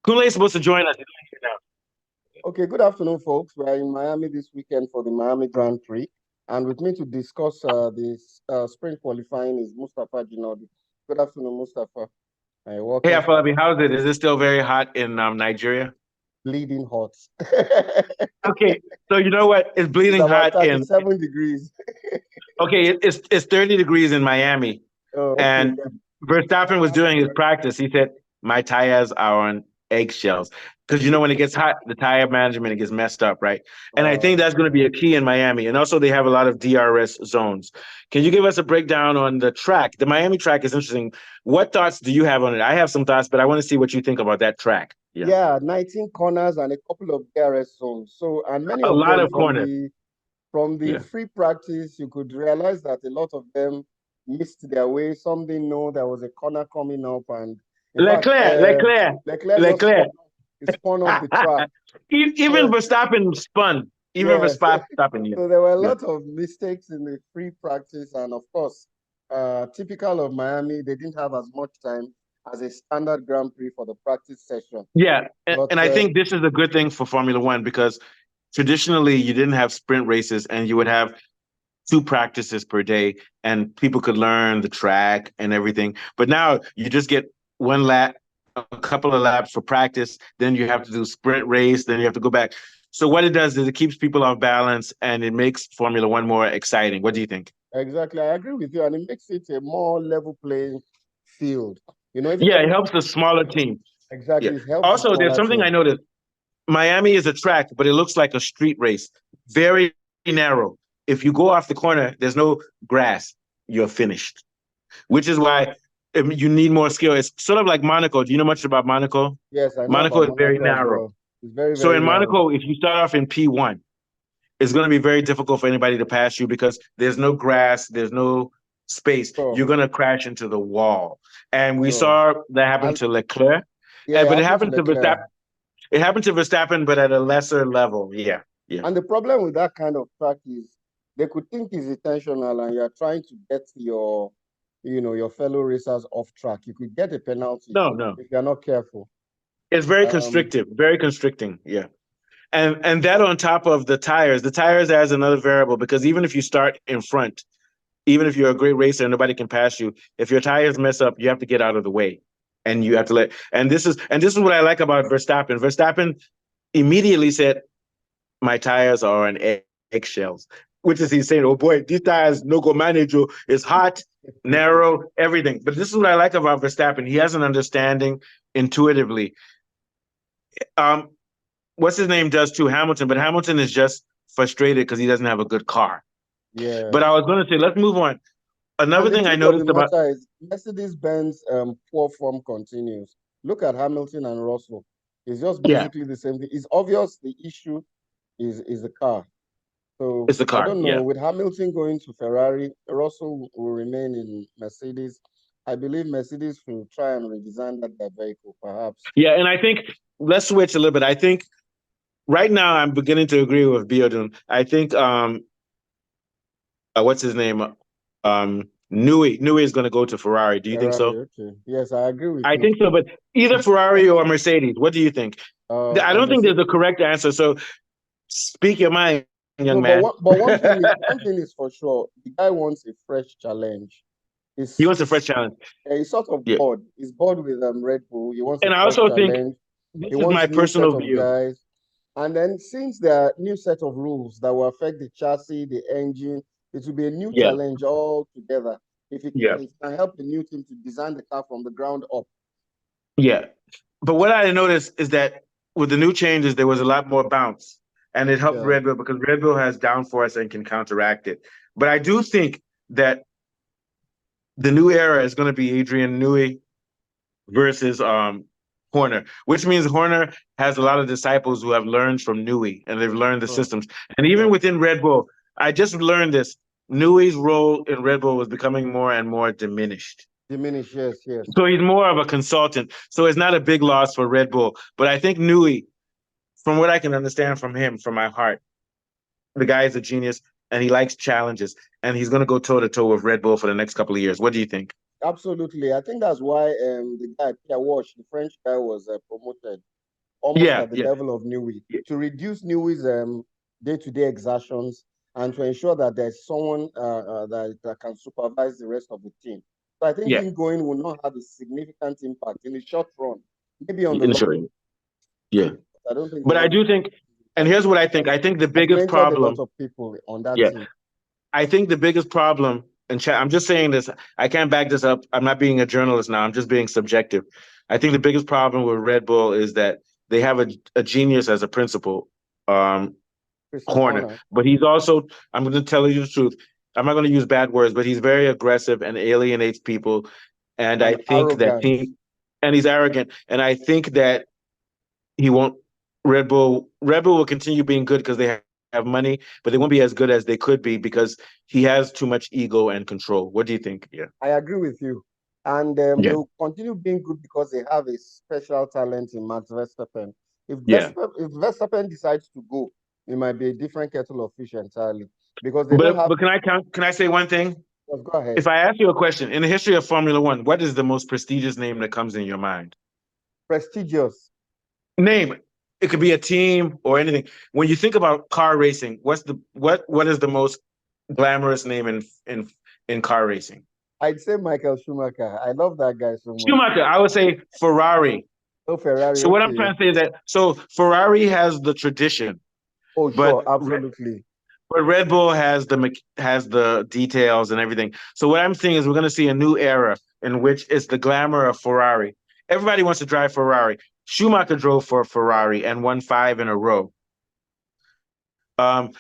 Kunle is supposed to join us. Okay, good afternoon, folks. We are in Miami this weekend for the Miami Grand Prix. And with me to discuss this sprint qualifying is Mustafa Jinodi. Good afternoon, Mustafa. Hey, Welcome. Afolabi, how's it? Is it still very hot in Nigeria? Bleeding hot. Okay, so you know what? It's It's bleeding about hot in. 37 degrees. Okay, it's 30 degrees in Miami, Oh, okay. and Verstappen was doing his practice. He said, "My tires are on eggshells," because you know when it gets hot, the tire management it gets messed up, right? And I think that's going to be a key in Miami. And also, they have a lot of DRS zones. Can you give us a breakdown on the track? The Miami track is interesting. What thoughts do you have on it? I have some thoughts, but I want to see what you think about that track. Yeah, Yeah, 19 corners and a couple of DRS zones. So, and many a of lot them of corners. from the Yeah. free practice, you could realize that a lot of them missed their way. Some didn't know there was a corner coming up, and in fact, Leclerc, Leclerc, Leclerc just Leclerc. spun off the track. Even So, Verstappen spun. Even yes, Verstappen, yeah. so there were a Yeah. lot of mistakes in the free practice, and of course, typical of Miami, they didn't have as much time as a standard Grand Prix for the practice session. Yeah. And, But and I think this is a good thing for Formula One because traditionally you didn't have sprint races and you would have two practices per day and people could learn the track and everything. But now you just get one lap, a couple of laps for practice, then you have to do sprint race, then you have to go back. So what it does is it keeps people off balance and it makes Formula One more exciting. What do you think? exactly, I agree with you, and it makes it a more level playing field. You know, Yeah, everybody it helps the smaller team. Yeah. exactly it helps the Also, there's smaller something I team. noticed. Miami is a track, but it looks like a street race. Very narrow. If you go off the corner, there's no grass. You're finished. Which is why you need more skill. It's sort of like Monaco. Do you know much about Monaco? Yes, I know Monaco about is very Monaco as narrow. well. It's very, So very in narrow. Monaco, if you start off in P1, it's going to be very difficult for anybody to pass you because there's no grass, there's no space. Sure, You're going to crash into the wall. And we sure. saw that happen And to Leclerc, yeah, it but it happened to happened to Leclerc. Verstappen. It happened to Verstappen, but at a lesser level. Yeah, yeah. And the problem with that kind of track is they could think it's intentional and you're trying to get your fellow racers off track. You could get a penalty No, no. if you're not careful. It's very Um, constrictive, very constricting. Yeah. And that on top of the tires adds another variable because even if you start in front, even if you're a great racer and nobody can pass you, if your tires mess up, you have to get out of the way. And you have to let and this is what I like about Verstappen. Verstappen immediately said, "My tires are on eggshells," which is he's saying, "Oh boy, these tires no go manage. Oh, it's hot, narrow, everything." But this is what I like about Verstappen. He has an understanding intuitively. Um, what's his name does too, Hamilton, but Hamilton is just frustrated because he doesn't have a good car. But I yes. was going to say, let's move on. And Another the thing I truth of the noticed about, matter is Mercedes-Benz poor form continues. Look at Hamilton and Russell. It's just yeah, basically the same thing. It's obvious the issue is the car. So it's the I car. don't know. Yeah, With Hamilton going to Ferrari, Russell will remain in Mercedes. I believe Mercedes will try and redesign that vehicle, perhaps. yeah, and I think let's switch a little bit. I think right now I'm beginning to agree with Biodun. I think what's his name? Newey is going to go to Ferrari. Do you think Ferrari, so? okay. Yes, I agree with I you. think so, but either Ferrari or Mercedes. What do you think? I Or don't think there's Mercedes. a correct answer. So speak your mind, young No, but man. one thing is for sure. The guy wants a fresh challenge. He He's wants a fresh he's challenge. he's sort of Yeah, bored. He's bored with Red Bull. He wants a and I fresh also think challenge. this He is wants my new set personal of view. guys. And then since there are new set of rules that will affect the chassis, the engine, it will be a new Yeah, challenge altogether. If yeah, it can help the new team to design the car from the ground up. yeah. But what I noticed is that with the new changes, there was a lot more bounce, and it helped Yeah. Red Bull because Red Bull has downforce and can counteract it. But I do think that the new era is going to be Adrian Newey versus Horner, which means Horner has a lot of disciples who have learned from Newey and they've learned the Sure. systems. And even Sure. within Red Bull, I just learned this. Newey's role in Red Bull was becoming more and more diminished. Diminish, yes, yes. So he's more of a consultant. So it's not a big loss for Red Bull. But I think Newey, from what I can understand from him, from my heart, the guy is a genius and he likes challenges. And he's going to go toe to toe with Red Bull for the next couple of years. What do you think? Absolutely. I think that's why the guy Pierre Walsh, the French guy, was promoted almost Yeah, at the yeah, level of Newey yeah, to reduce Newey's day-to-day exertions and to ensure that there's someone that can supervise the rest of the team. So I think yeah. him going will not have a significant impact in the short run. Maybe on the long, Ensuring. Yeah. I don't think But he'll I have do think, and and here's what I think. I think the biggest augmented a lot problem, of people on that yeah, team. I think the biggest problem, and I'm just saying this, I can't back this up. I'm not being a journalist now. I'm just being subjective. I think the biggest problem with Red Bull is that they have a genius as a principal, um, Christian Horner, Horner but he's also, I'm going to tell you the truth. I'm not going to use bad words, but he's very aggressive and alienates people. And I and think that arrogant. and he's arrogant. And I think that he won't, Red Bull will continue being good because they have money, but they won't be as good as they could be because he has too much ego and control. What do you think? Yeah. I agree with you. And Yeah. they'll continue being good because they have a special talent in Max Verstappen. Yeah. If Verstappen decides to go, it might be a different kettle of fish entirely because they don't have. But can I say one thing? Just go ahead. If I ask you a question, in the history of Formula One, what is the most prestigious name that comes in your mind? Prestigious. Name. It could be a team or anything. When you think about car racing, what is the most glamorous name in car racing? I'd say Michael Schumacher. I love that guy so much. Schumacher. I would say Ferrari. Oh, Ferrari. So what I'm Okay. trying to say is that Ferrari has the tradition, Oh, but sure. Absolutely. Red Bull has the details and everything. So what I'm saying is we're going to see a new era in which it's the glamour of Ferrari. Everybody wants to drive Ferrari. Schumacher drove for Ferrari and won 5 in a row. Um,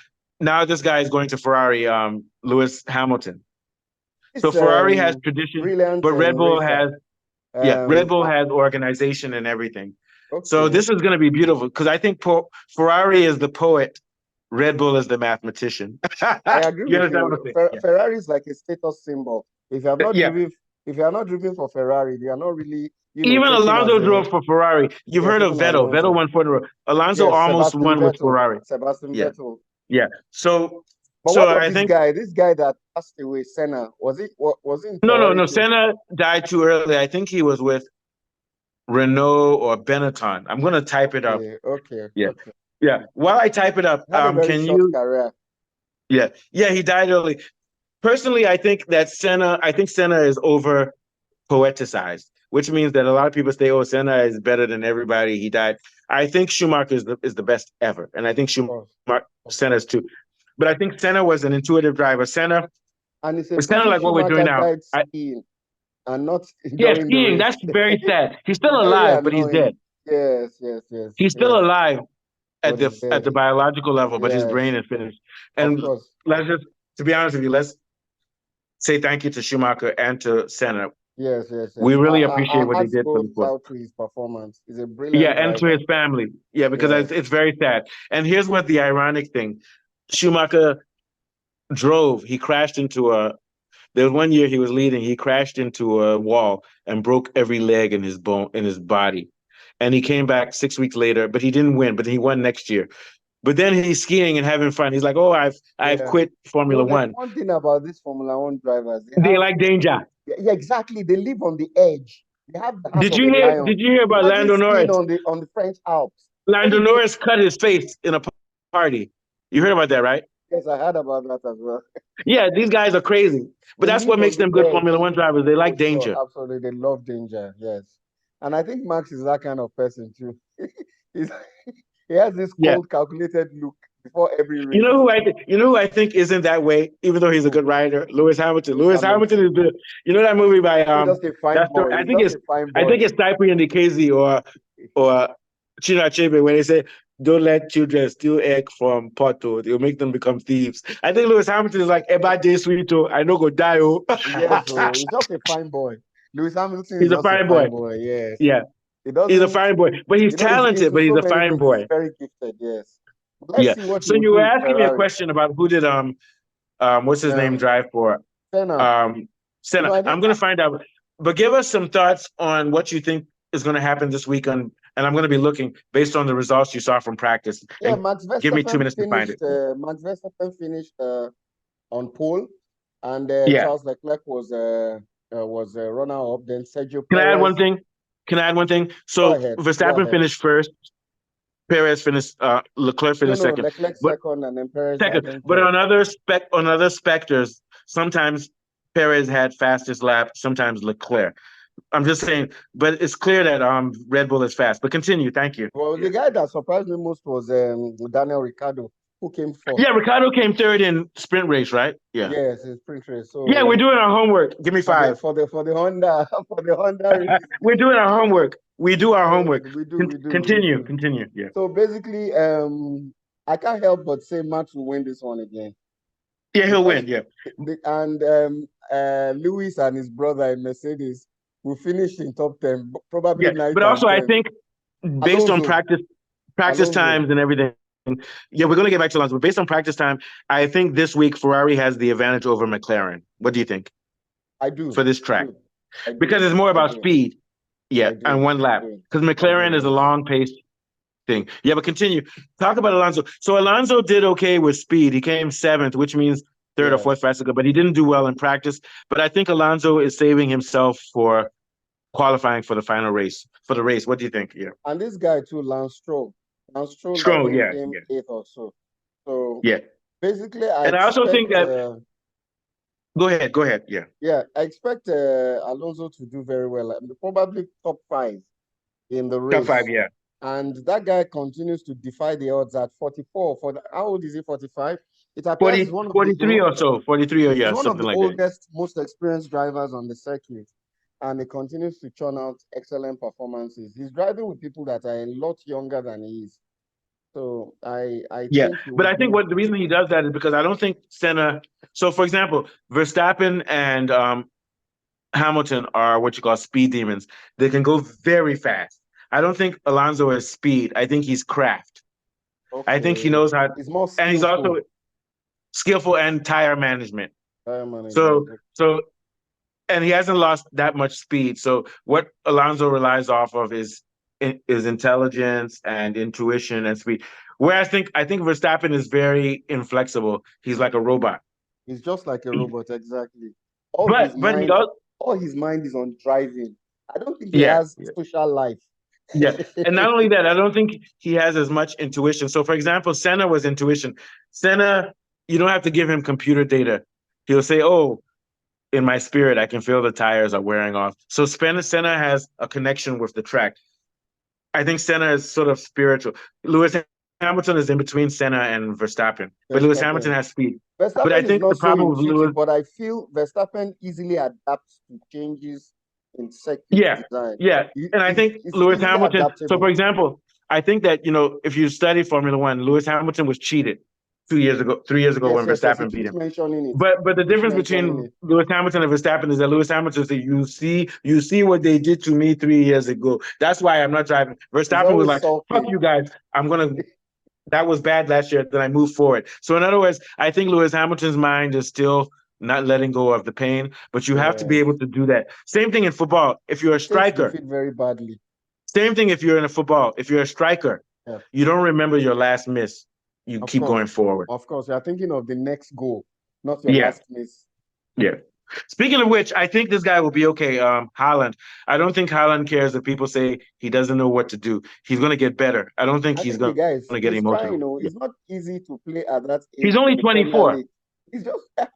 Now this guy is going to Ferrari, Lewis Hamilton. So It's Ferrari has tradition, brilliant but racer. Red Um, Bull uh, has organization and everything. So okay. this is going to be beautiful because I think Ferrari is the poet, Red Bull is the mathematician. I agree You with understand what you. I'm saying? Ferrari is like a status symbol. If you have not Yeah. driven, if you are not driven for Ferrari, you are not really, Even taken as Alonso a drove for Ferrari. You've yes, heard of even Vettel. Vettel Alonso. won 4 in a row. Alonso Yes, almost won with Ferrari. Sebastian Yeah, Vettel. yeah. But So what of I think this guy that passed away, Senna? Was he in no, no, Ferrari no. too? Senna died too early. I think he was with Renault or Benetton. I'm gonna type it up. Okay, okay, Yeah, okay. yeah. While I type it up, Had a very can short you? career. Yeah, yeah. He died early. Personally, I think Senna is over poeticized, which means that a lot of people say, "Oh, Senna is better than everybody." He died. I think Schumacher is the best ever, and I think Of course, of Senna is course. too. But I think Senna was an intuitive driver. And it's a It's kind of pity like what we're doing Schumacher now. died skiing and not Yeah, during the skiing. race. That's very sad. He's still Very alive, but he's annoying. dead. Yes, yes, yes, He's still yes. alive But it's at dead. the biological level, but his Yes, brain is finished. of And course. let's just, to be honest with you, let's say thank you to Schumacher and to Senna. Yes, yes, We yes. really appreciate Our what they hearts did for goes the sport. out to his performance. He's a Yeah, brilliant and to driver. his family. Yeah, because Yes. it's very sad. And here's what the ironic thing: Schumacher drove. He crashed into a. There was one year he was leading. He crashed into a wall and broke every leg in his body. And he came back 6 weeks later, but he didn't win. But he won next year. But then he's skiing and having fun. He's like, "Oh, I've Yeah. quit Formula There's One." one thing about these Formula One drivers. They They have, like danger. yeah, exactly. They live on the edge. They have the heart Did of you a hear? lion. Did you hear about Imagine Lando skiing Norris? on the French Alps. Lando Anything. Norris cut his face in a party. You heard about that, right? Yes, I heard about that as well. Yeah, these guys are crazy. But They that's live what on makes the them good Formula edge. One drivers. They For like sure, danger. absolutely. They love danger. Yes. And I think Max is that kind of person too. He's, he has this Yeah. cold, calculated look before every You know race. who I think isn't that way, even though he's a Oh, good rider? Lewis Hamilton. Lewis Lewis Hamilton Hamilton. is the that movie by He's just a fine that's the boy. He's just a fine I boy. think it's Cyprian Ndekezi or Chino Achebe when they say don't let children steal egg from Porto. They'll make them become thieves. I think Lewis Hamilton is like Eba J Sweeto. I know go die. Oh. Yes, so he's just a fine boy. Lewis Hamilton is He's a just a fine boy. fine boy. Yes. Yeah. He He's a doesn't, fine boy. But he's he's talented, into but he's so a many fine things. He's boy. very gifted. Yes. Let's Yeah. see what he So will you do were in asking me a Ferrari. question about who did what's his name Um, drive for? Senna. Um, Senna. I think I'm gonna find out. But give us some thoughts on what you think is gonna happen this weekend. And I'm gonna be looking based on the results you saw from practice. yeah, And give me 2 minutes to find it. Max Verstappen finished on pole, and Yeah. Charles Leclerc was was a runner-up. Then Sergio Can I add one Perez. thing? Can I add one thing? Go So ahead. Go Verstappen ahead. finished first, Perez finished, Leclerc No, finished no, second. Leclerc But second and then Perez, I second, think but third. on other specters, sometimes Perez had fastest lap, sometimes Leclerc. I'm just saying, but it's clear that Red Bull is fast. But continue, thank you. Well, the guy that surprised me most was Daniel Ricciardo, who came fourth. Yeah, Ricardo came third in sprint race, right? Yeah. Yes, it's sprint race. Yeah, we're So doing our homework. Give me for the 5. for the for the Honda for the Honda race, We're doing our homework. We do our homework. we do, we do, we Continue, do. continue. Yeah. So basically, I can't help but say Max will win this one again Yeah, he'll because win. Yeah. and Lewis and his brother in Mercedes will finish in top 10, probably Yeah. 9th But and also I 10th. think based on Alonso, practice Alonso, times and everything. Yeah, we're gonna get back to Alonso, but based on practice time, I think this week Ferrari has the advantage over McLaren. What do you think I do, for this I track? do, I Because do, it's more I about do, speed. Yeah, I and do, one I lap. do, Because I do, McLaren is a yes. long pace thing. Yeah, but continue. Talk about Alonso. So Alonso did okay with speed. He came 7th, which means third or Yeah. fourth fastest, but he didn't do well in practice. But I think Alonso is saving himself for qualifying for the final race. For the race, what do you think? Yeah, And this guy too, Lance Stroll. Lance Stroll, I strong. think, Yeah, came yeah, eighth or so. So yeah. basically, I And I also think expect, that. Go ahead. Go ahead. Yeah. I expect Alonso to do very well, probably top 5 in the Top 5. race. Yeah. And that guy continues to defy the odds at 44. How old is he? 45. It appears 40, he's one of the 43 or so. 43 or he's yeah, one of something the like that. oldest, most experienced drivers on the circuit, and he continues to churn out excellent performances. He's driving with people that are a lot younger than he is. So I Yeah, think he but will I think do. what the reason he does that is because I don't think Senna. So, for example, Verstappen and Hamilton are what you call speed demons. They can go very fast. I don't think Alonso is speed. I think he's craft. I think he Okay, knows how, he's more and he's skillful. also skillful and tire management. Tire management. So, so, and he hasn't lost that much speed. So, what Alonso relies off of is intelligence and intuition and speed. Whereas I think Verstappen is very inflexible. He's like a robot. He's just like a robot, exactly. All his But he mind, also, all his mind is on driving. I don't think he yeah, has yeah. social life. Yeah. And not only that, I don't think he has as much intuition. So, for example, Senna was intuition. Senna, you don't have to give him computer data. He'll say, oh, in my spirit, I can feel the tires are wearing off. So, Senna has a connection with the track. I think Senna is sort of spiritual. Lewis Hamilton is in between Senna and Verstappen, but Lewis Hamilton Verstappen. has speed. But I Verstappen is think the not so problem with Lewis, intuitive, but I feel Verstappen easily adapts to changes in circuit yeah, design. yeah. And I think He's Lewis easily Hamilton, so for adaptable. example, I think that, if you study Formula One, Lewis Hamilton was cheated 2 years ago, 3 years ago Yes, when yes, yes. He Verstappen beat keeps him. mentioning it. But the Keeps difference mentioning between it. Lewis Hamilton and Verstappen is that Lewis Hamilton said, you see what they did to me 3 years ago. That's why I'm not driving. He's Verstappen was always like, fuck sulking. you guys. That was bad last year. Then I moved forward. So in other words, I think Lewis Hamilton's mind is still not letting go of the pain, but you have to be Yes. able to do that. Same thing in football. If you're a He takes striker, defeat very badly. same thing if you're in a football. If you're a striker, Yeah, you don't remember your last miss. You of keep course. going forward. Of course. You are thinking of the next goal, not your Yeah, last miss. yeah. Speaking of which, I think this guy will be okay. Haaland. I don't think Haaland cares if people say he doesn't know what to do. He's going to get better. I don't think I he's think the going guy to get he's trying, emotional. you know, Yeah. it's not easy to play at that He's age only in the Premier 24. League. He's just at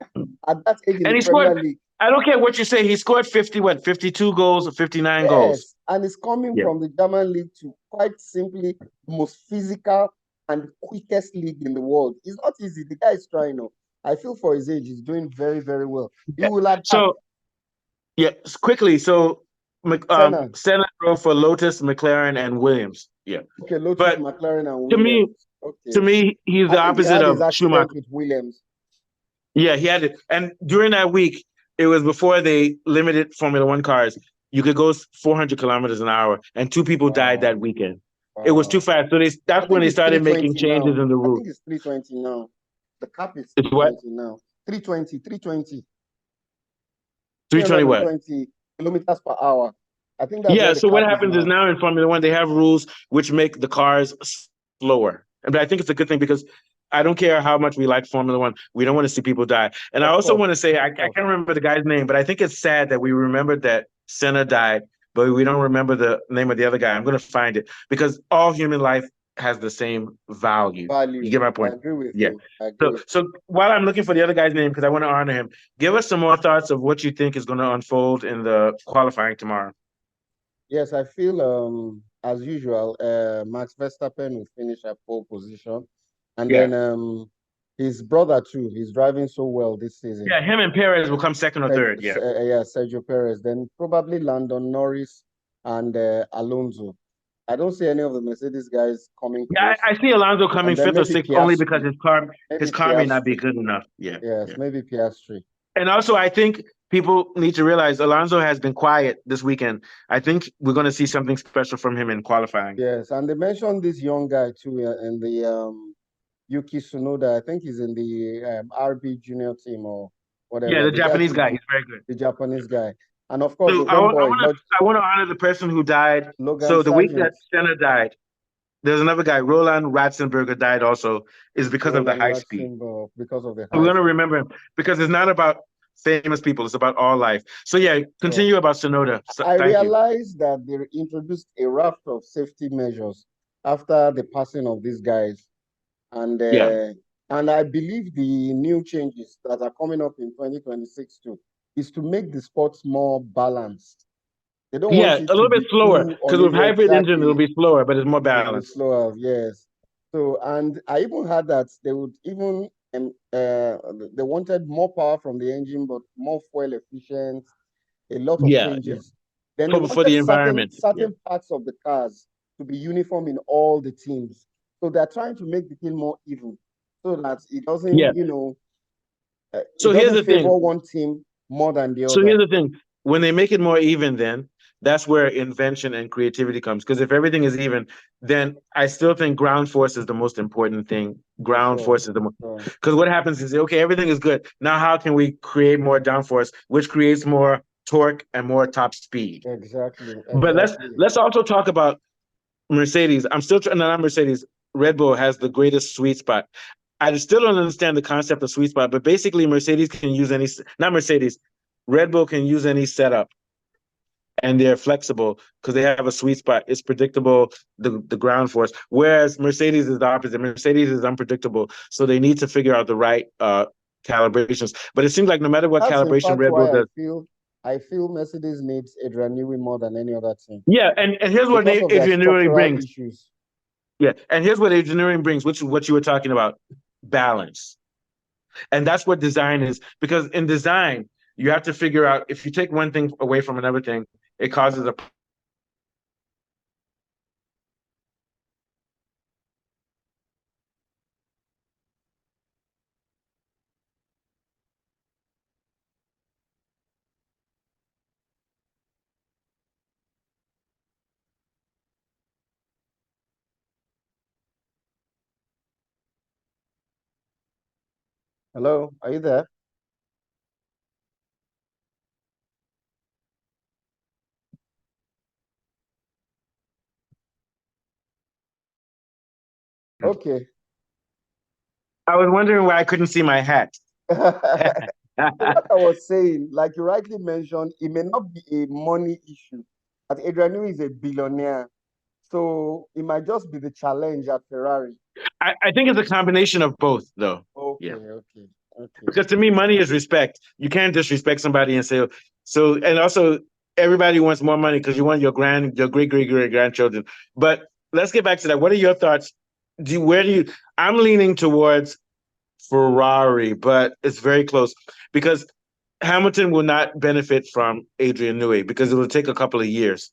that age in And the he scored, Premier League. I don't care what you say, he scored 52 goals or 59 goals. Yes, and it's coming Yeah. from the German league to quite simply the most physical and quickest league in the world. It's not easy. The guy is trying. No, I feel for his age, he's doing very, very well. He Yeah. will adapt. So, yeah, quickly. So, Senna, Senna drove for Lotus, McLaren, and Williams. Yeah. okay, Lotus, But McLaren, and to me, Williams. Okay, to me, he's I the think he opposite had his of accident Schumacher. with Williams. Yeah, he had it. And during that week, it was before they limited Formula One cars. You could go 400 kilometers an hour, and 2 people died Wow, that weekend. It was too wow. fast. So I that's when think they it's started making 320 changes now. in the I route. think it's 320 now. The cap is It's what? 320 now. 320, 320, 320 what? 320 kilometers per hour. I think that's Yeah, what the so what cap is happens is now. now in Formula One, they have rules which make the cars slower. And I think it's a good thing because I don't care how much we like Formula One. We don't want to see people die. And I Of also course, want to say, I of can't course. remember the guy's name, but I think it's sad that we remembered that Senna died, but we don't remember the name of the other guy. I'm going to find it because all human life has the same value. You Value. get my I point? agree with Yeah. you. I agree So, with so while I'm looking for the other guy's name, because I want to honor him, give us some more thoughts of what you think is going to unfold in the qualifying tomorrow. Yes, I feel as usual, Max Verstappen will finish at pole position. And Yeah. then his brother too, he's driving so well this season. Yeah, him and Perez will come second or third. Yeah. Yeah, Sergio Perez. Then probably Landon Norris and Alonso. I don't see any of the Mercedes guys coming Yeah, close. I see Alonso coming And then fifth or maybe sixth only because Piastri. his Maybe car may not be Piastri. good enough. Yeah, Yes, yeah. maybe Piastri. And also, I think people need to realize Alonso has been quiet this weekend. I think we're going to see something special from him in qualifying. Yes, and they mentioned this young guy too in the Yuki Tsunoda. I think he's in the RB junior team or Yeah, whatever. the The guy Japanese too, guy, he's very good. the Japanese guy. And of course, So the homeboy, I want to honor the person who died. Logan So the week that Sargent, Senna died, there's another guy, Roland Ratzenberger, died also, is because of the Roland high speed. Ratzenberger, because of the So we're high going to speed. remember him because it's not about famous people; it's about all life. So yeah, So continue about Sonoda. So, I thank you. realized that they introduced a raft of safety measures after the passing of these guys. And Yeah. I believe the new changes that are coming up in 2026 too is to make the sports more balanced. They don't want Yeah, it a to little bit be slower too because with uneven. hybrid engine it'll Exactly. be slower, but it's more It will be balanced. slower, yes. So, and I even heard that they would even they wanted more power from the engine, but more fuel efficient, a lot of Yeah, yeah. changes. Then they For the wanted environment. Yeah. certain parts of the cars to be uniform in all the teams. So they're trying to make the thing more even, so that it Yeah. doesn't, it So here's doesn't the thing. favor one team more than the So other. here's the thing. When they make it more even, then that's where invention and creativity comes. Because if everything is even, then I still think ground force is the most important thing. For Ground sure. force is the most. So, Because what happens is, okay, everything is good. Now, how can we create more downforce, which creates more torque and more top speed? exactly, But exactly. let's also talk about Mercedes. I'm still trying. No, not Mercedes. Red Bull has the greatest sweet spot. I still don't understand the concept of sweet spot, but basically, Mercedes can use any. Not Mercedes. Red Bull can use any setup, and they're flexible because they have a sweet spot. It's predictable, the ground force. Whereas Mercedes is the opposite. Mercedes is unpredictable, so they need to figure out the right calibrations. But it seems like no matter what That's in calibration fact Red Bull why does, I feel Mercedes needs Adrian Newey more than any other team yeah. And here's what because of their Adrian Newey structural brings. issues. Yeah, and here's what engineering brings, which is what you were talking about, balance. And that's what design is. Because in design, you have to figure out if you take one thing away from another thing, it causes a Hello, are you there? Okay. I was wondering why I couldn't see my hat. So what I was saying, like you rightly mentioned, it may not be a money issue. But Adrian Newey is a billionaire, so it might just be the challenge at Ferrari. I think it's a combination of both, though. Okay, Yeah. okay, okay. Because to me, money is respect. You can't disrespect somebody and say, so, and also everybody wants more money because you want your great grandchildren. But let's get back to that. What are your thoughts? Where do you, I'm leaning towards Ferrari, but it's very close because Hamilton will not benefit from Adrian Newey because it will take a couple of years.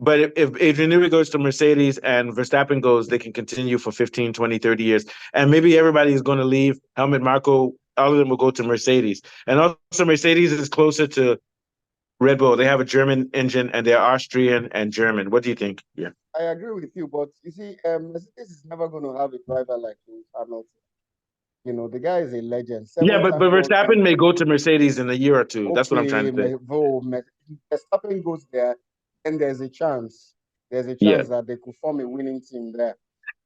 But if Adrian Newey goes to Mercedes and Verstappen goes, they can continue for 15, 20, 30 years. And maybe everybody is going to leave. Helmut Marko, all of them will go to Mercedes. And also, Mercedes is closer to Red Bull. They have a German engine and they're Austrian and German. What do you think? Yeah. I agree with you, but you see, Mercedes is never going to have a driver like Lewis Hamilton. The guy is a legend, Yeah, seven-time but World Verstappen may Champion. go to Mercedes in a year or two. That's what I'm trying Okay, to say. Verstappen goes there, and there's a chance. There's a Yeah. chance that they could form a winning team there.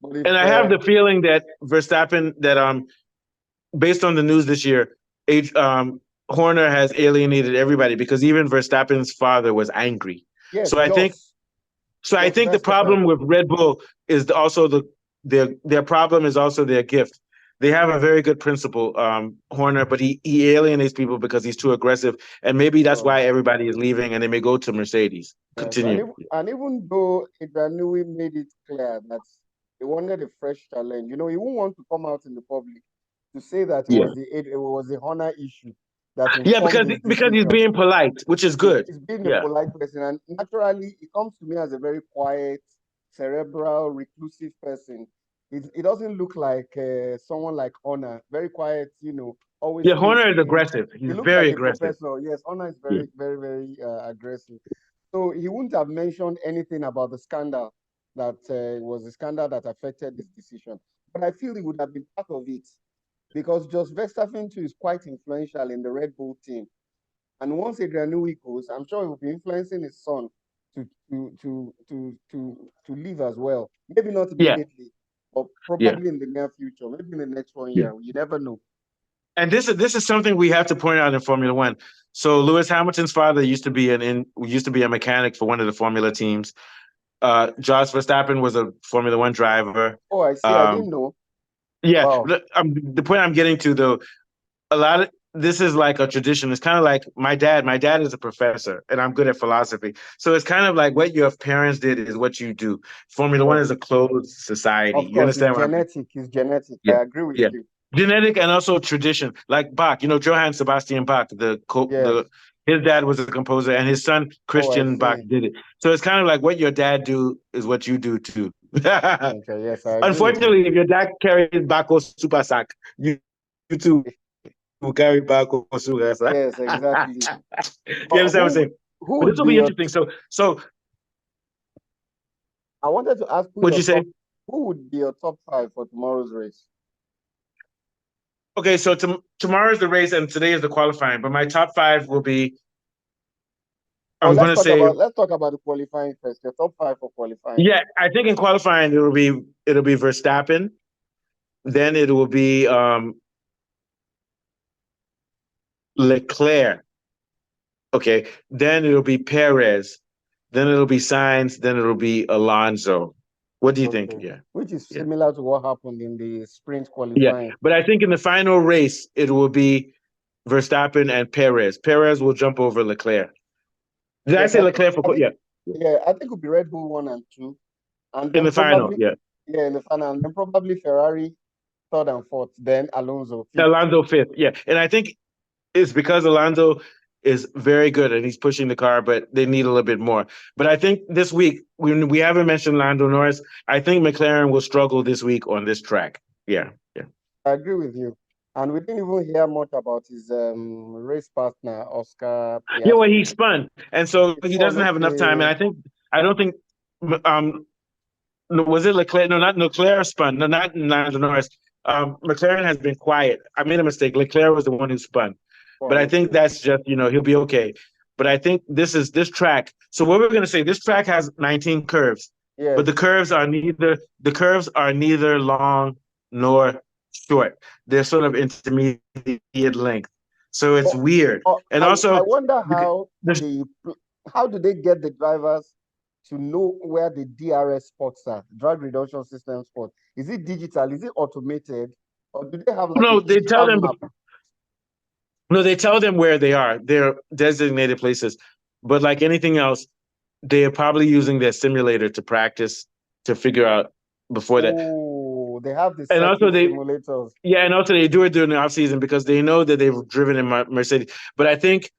But if And I have the feeling that based on the news this year, Horner has alienated everybody because even Verstappen's father was angry. yes, So I think Jos the Verstappen. problem with Red Bull is also their problem is also their gift. They have a very good principal, Horner, but he alienates people because he's too aggressive, and maybe that's why everybody is leaving, and they may go to Mercedes. Yes, Continue. and even though Adrian Newey made it clear that he wanted a fresh challenge, he won't want to come out in the public to say that Yeah, it was the Honor issue that yeah, informed his because he's decision. being polite, which is good. He's being a Yeah, polite person, and naturally, he comes to me as a very quiet, cerebral, reclusive person. It doesn't look like someone like Honor, very quiet, always yeah. close Horner to is you. aggressive. He He's looks very like a aggressive. professor. Yes, Honor is Yeah, very, very, very aggressive. So he wouldn't have mentioned anything about the scandal that was the scandal that affected this decision. But I feel he would have been part of it because just Verstappen too is quite influential in the Red Bull team. And once Adrian Newey goes, I'm sure he will be influencing his son to leave as well. Maybe not yeah, immediately, but yeah. probably in the near future, maybe in the next 1 year. Yeah. You never know. And this is something we have to point out in Formula One. So Lewis Hamilton's father used to be a mechanic for one of the Formula teams. Jos Verstappen was a Formula One driver. Oh, I see. I didn't Um, know. yeah, Wow. the point I'm getting to though, a lot of this is like a tradition. It's kind of like my dad. My dad is a professor, and I'm good at philosophy. So it's kind of like what your parents did is what you do. Formula One Sure. is a closed society. Of You course, it's understand what I'm saying? genetic. It's genetic. Yeah, I agree with yeah. you. Genetic and also tradition, like Bach. Johann Sebastian Bach. Yes. His dad was a composer, and his son Oh, I Christian Bach see. did it. So it's kind of like what your dad do is what you do too. Okay. Yes, I agree with you. Unfortunately, if your dad carries Baco's super sack, you too will carry Baco's super sack. Yes, exactly. You But understand what I'm saying? who But this would will be be your interesting. So I wanted to ask what'd you say? who would be your top five for tomorrow's race? Okay, so tomorrow is the race and today is the qualifying. But my top five will be. Or I'm going to say, let's talk about the qualifying first. Your top five for qualifying. yeah, I think in qualifying it'll be Verstappen, then it will be Leclerc. Okay, then it'll be Perez, then it'll be Sainz, then it'll be Alonso. What do you think? Okay. Yeah, Which is yeah, similar to what happened in the sprint yeah. qualifying. But I think in the final race it will be Verstappen and Perez. Perez will jump over Leclerc. Did I Yes, say Leclerc for? Yeah, I think it would be Red Bull 1 and 2. And in then the final. probably Yeah, in the final, and then probably Ferrari third and fourth, then Alonso fifth. Alonso fifth. Yeah, and I think it's because Alonso is very good and he's pushing the car, but they need a little bit more. But I think this week, we haven't mentioned Lando Norris. I think McLaren will struggle this week on this track. Yeah, yeah. I agree with you. And we didn't even hear much about his race partner, Oscar Yeah, well, he Piastri. spun, and so he Oh, doesn't have enough time. And okay. I don't think, no, was it Leclerc? No, not Leclerc spun. No, not Lando Norris. McLaren has been quiet. I made a mistake. Leclerc was the one who spun. But I Oh, think okay. that's just, he'll be okay. But I think this track. So what we're going to say, this track has 19 curves, but Yes. the curves are neither long nor short. They're sort of intermediate length. So it's Oh, weird. oh, And I also, wonder there's how do they get the drivers to know where the DRS spots are, drag reduction system spot? Is it digital? Is it automated? Or do they have like a no, physical map? they tell them where they are. They're designated places. But like anything else, they are probably using their simulator to practice to figure out before that. Oh, they have the And also circuit simulators. and also they do it during the off season because they know that they've driven in Mercedes. But I think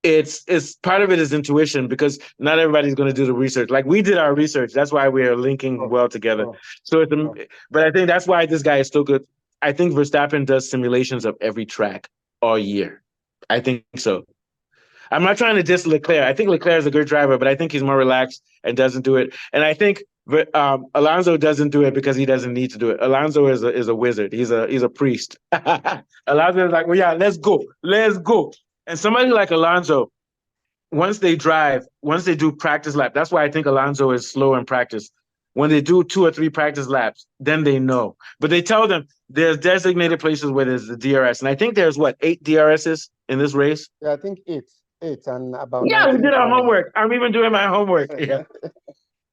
it's part of it is intuition because not everybody's going to do the research. Like we did our research. That's why we are linking Oh, well together. oh, So oh. but I think that's why this guy is still good. I think Verstappen does simulations of every track all year. I think so. I'm not trying to diss Leclerc. I think Leclerc is a good driver, but I think he's more relaxed and doesn't do it. And I think Alonso doesn't do it because he doesn't need to do it. Alonso is a wizard. He's a priest. Alonso is like, well, yeah, let's go. And somebody like Alonso, once they do practice lap, that's why I think Alonso is slow in practice. when they do 2 or 3 practice laps, then they know. But they tell them there's designated places where there's the DRS. And I think there's 8 DRSs in this race? Yeah, I think eight and about Yeah, we 19 did our corners. homework. I'm even doing my homework. Yeah.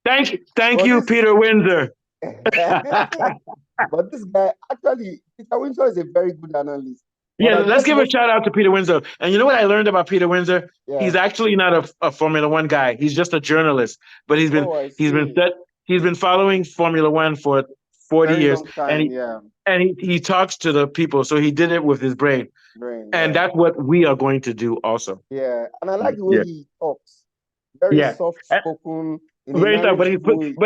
Thank But you, this Peter Windsor. but this guy, actually, Peter Windsor is a very good analyst. But Yeah, I let's guess give a shout out to Peter Windsor. And you know what I learned about Peter Windsor? yeah. He's actually not a Formula One guy. He's just a journalist. But he's been I he's been see. he's been following Formula One for 40 Very years. long time, And yeah. he talks to the people. So he did it with his brain. And that's what we are going to do also. Yeah. And I like the way he talks. Very soft spoken. Very soft, but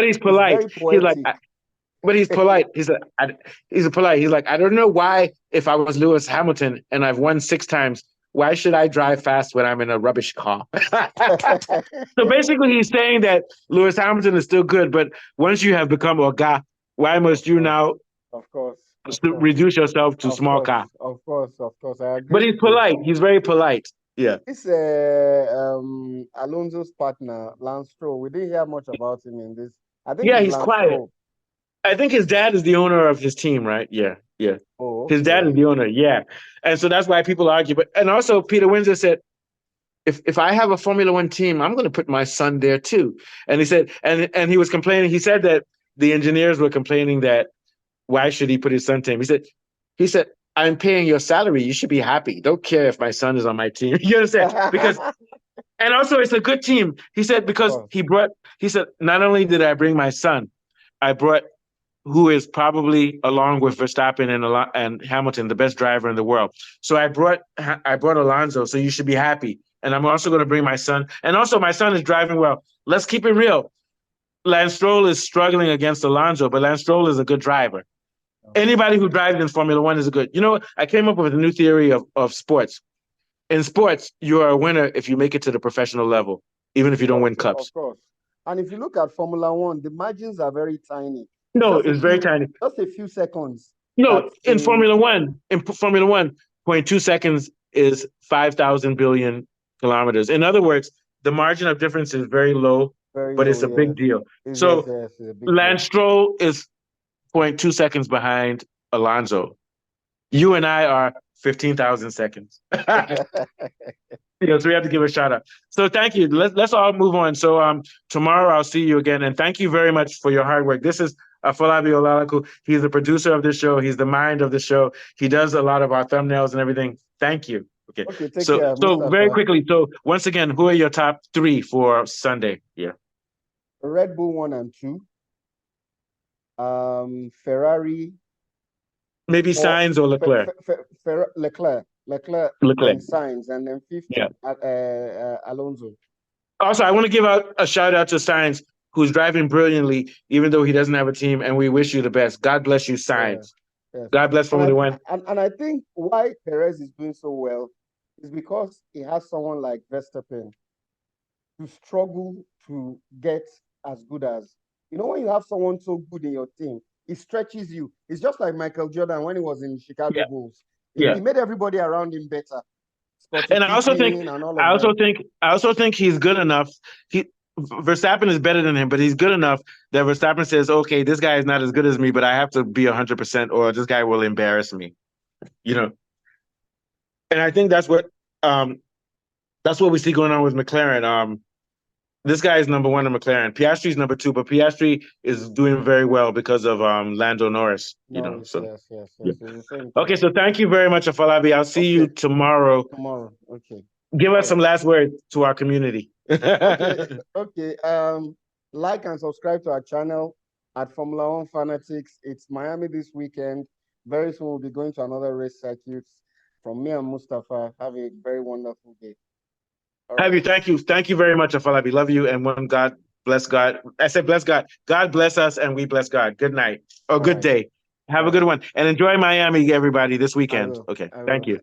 he's polite. He's like, but he's polite. He's polite. He's like, I don't know why, if I was Lewis Hamilton and I've won 6 times, why should I drive fast when I'm in a rubbish car? So basically, he's saying that Lewis Hamilton is still good, but once you have become Oga, why must you now, reduce yourself to small car? Of course. I agree. But he's polite. He's very polite. Yeah. This Alonso's partner, Lance Stroll, we didn't hear much about him in this. I think he's quiet. Stroll. I think his dad is the owner of his team, right? Yeah. Oh, okay. His dad is the owner, yeah. And so that's why people argue. And also Peter Windsor said, if I have a Formula One team, I'm going to put my son there too. And he said, and he was complaining. He said that the engineers were complaining that why should he put his son team? He said, I'm paying your salary. You should be happy. Don't care if my son is on my team. You understand? Because, and also it's a good team. He said, because he said, not only did I bring my son, I brought, who is probably, along with Verstappen and Hamilton, the best driver in the world. So I brought Alonso, so you should be happy. And I'm also going to bring my son. And also my son is driving well. Let's keep it real. Lance Stroll is struggling against Alonso, but Lance Stroll is a good driver. Anybody who drives in Formula One is a good. You know, I came up with a new theory of sports. In sports, you are a winner if you make it to the professional level, even if you don't win cups. Of course. And if you look at Formula One, the margins are very tiny. No, it's very tiny. Just a few seconds. No, in Formula One, 0.2 seconds is 5,000 billion kilometers. In other words, the margin of difference is very low, but it's a big deal. So Lance Stroll is 0.2 seconds behind Alonso. You and I are 15,000 seconds. So we have to give a shout out. So thank you. Let's all move on. So tomorrow I'll see you again. And thank you very much for your hard work. This is Afolabi Olalaku. He's the producer of the show. He's the mind of the show. He does a lot of our thumbnails and everything. Thank you. Okay. Take care, so very quickly. So once again, who are your top 3 for Sunday? Yeah. Red Bull 1 and 2. Ferrari. Maybe Sainz or Leclerc. Leclerc and Sainz, and then 5th, Alonso. Also, I want to give out a shout out to Sainz, who's driving brilliantly, even though he doesn't have a team, and we wish you the best. God bless you, Sainz. Yes. God bless Formula One. And I think why Perez is doing so well is because he has someone like Verstappen to struggle to get as good as. You know, when you have someone so good in your team, it stretches you. It's just like Michael Jordan when he was in Chicago Bulls. He made everybody around him better. And I also think he's good enough. Verstappen is better than him, but he's good enough that Verstappen says, okay, this guy is not as good as me, but I have to be 100% or this guy will embarrass me. You know? And I think that's what we see going on with McLaren. This guy is number 1 in McLaren. Piastri's number 2, but Piastri is doing very well because of Lando Norris. Yes. Okay, so thank you very much, Afolabi. I'll see you tomorrow. Okay. Give us some last words to our community. Okay. Like and subscribe to our channel at Formula One Fanatics. It's Miami this weekend. Very soon we'll be going to another race circuit. From me and Mustafa, have a very wonderful day. Have you? Thank you very much, Afolabi. Love you, and one God bless God. I said bless God. God bless us, and we bless God. Good night or good day. Have a good one, and enjoy Miami, everybody, this weekend. Okay, thank you.